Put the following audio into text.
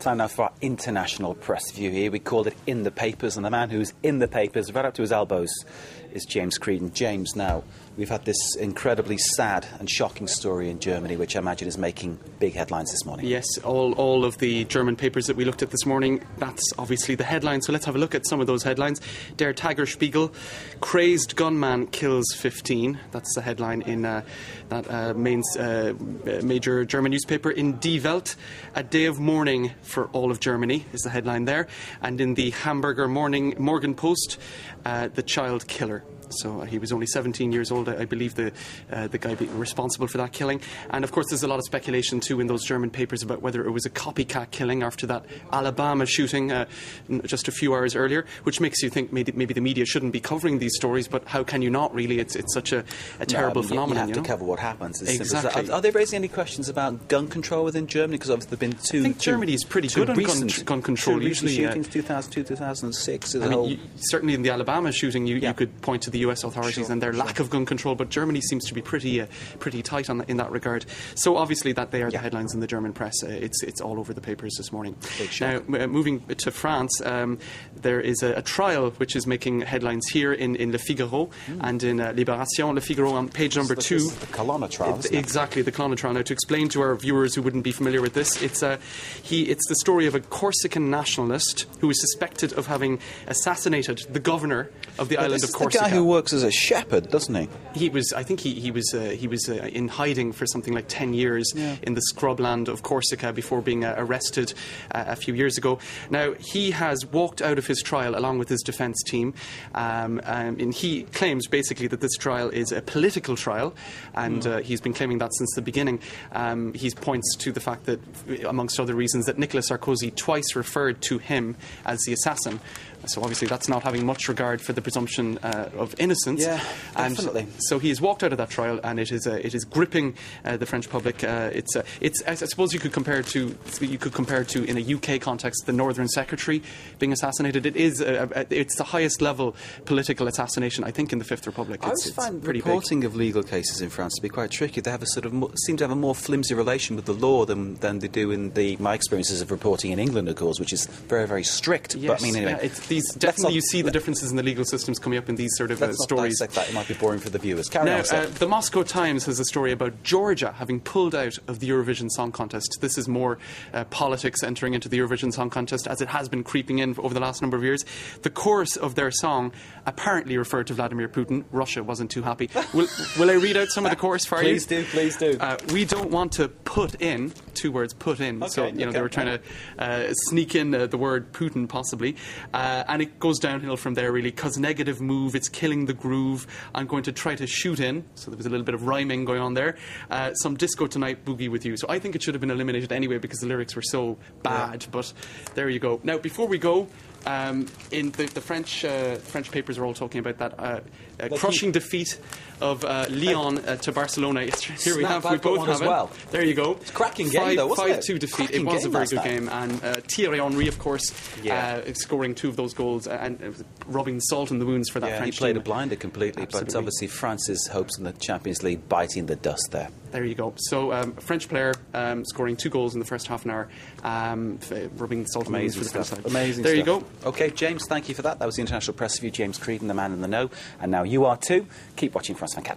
time now for our international press view here. We called it In the Papers, and the man who's in the papers, right up to his elbows, is James Creedon. James, now, we've had this incredibly sad and shocking story in Germany, which I imagine is making big headlines this morning. Yes, all of the German papers that we looked at this morning, that's obviously the headline. So let's have a look at some of those headlines. Der Tagesspiegel, crazed gunman kills 15. That's the headline in that major German newspaper. In Die Welt, a day of mourning for all of Germany is the headline there. And in the Hamburger Morgen Post, the child killer. So he was only 17 years old, I believe, the guy being responsible for that killing. And of course there's a lot of speculation too in those German papers about whether it was a copycat killing after that Alabama shooting just a few hours earlier, which makes you think maybe the media shouldn't be covering these stories, but how can you not really? It's such a terrible phenomenon. You have to cover what happens. Exactly. Are they raising any questions about gun control within Germany? Because obviously there have been two... I think Germany is pretty good on gun control. Usually shootings, 2002, 2006. Certainly in the Alabama shooting, you could point to the US authorities and their lack of gun control, but Germany seems to be pretty tight in that regard. So obviously that they are the headlines in the German press. It's all over the papers this morning. Now, moving to France, there is a trial which is making headlines here in Le Figaro and in Libération. Le Figaro on page number 2. The Colonna trial, isn't it? Exactly, the Colonna trial. Now, to explain to our viewers who wouldn't be familiar with this, it's the story of a Corsican nationalist who is suspected of having assassinated the governor of the island of Corsica. The guy who works as a shepherd, doesn't he? He was in hiding for something like 10 years in the scrubland of Corsica before being arrested a few years ago. Now, he has walked out of his trial along with his defence team, and he claims basically that this trial is a political trial, and he's been claiming that since the beginning. He points to the fact that, amongst other reasons, that Nicolas Sarkozy twice referred to him as the assassin. So obviously that's not having much regard for the presumption of innocence. Yeah, definitely. And so he has walked out of that trial, and it is gripping the French public. It's I suppose you could compare to in a UK context the Northern Secretary being assassinated. It's the highest level political assassination, I think, in the Fifth Republic. I always find reporting of legal cases in France to be quite tricky. They have seem to have a more flimsy relation with the law than they do in my experiences of reporting in England, of course, which is very, very strict. Yes, but I mean, anyway. Definitely you see the differences in the legal systems coming up in these sort of stories. Let's not dissect that. It might be boring for the viewers. Carry on. The Moscow Times has a story about Georgia having pulled out of the Eurovision Song Contest. This is more politics entering into the Eurovision Song Contest, as it has been creeping in over the last number of years. The chorus of their song apparently referred to Vladimir Putin. Russia wasn't too happy. Will I read out some of the chorus for you? Please do. We don't want to put in, 2 words, put in. Okay, so, they were trying to sneak in the word Putin, possibly. And it goes downhill from there, really, because negative move, it's killing the groove. I'm going to try to shoot in. So there was a little bit of rhyming going on there. Some disco tonight, boogie with you. So I think it should have been eliminated anyway because the lyrics were so bad. Yeah. But there you go. Now, before we go, in the French papers are all talking about that crushing defeat of Lyon to Barcelona. Here we both have it. Well. There you go. It's a cracking game, though, wasn't it? 5-2 defeat. It was a very good game. And Thierry Henry, of course, scoring 2 of those goals and rubbing salt in the wounds for that French team. He played a blinder completely. Absolutely. But obviously France's hopes in the Champions League biting the dust there. There you go. So French player scoring 2 goals in the first half an hour, rubbing salt in the wounds for the French side. Amazing there stuff. You go. OK, James, thank you for that. That was the International Press Review. James Creedon, the man in the know. And now you are too. Keep watching France 24.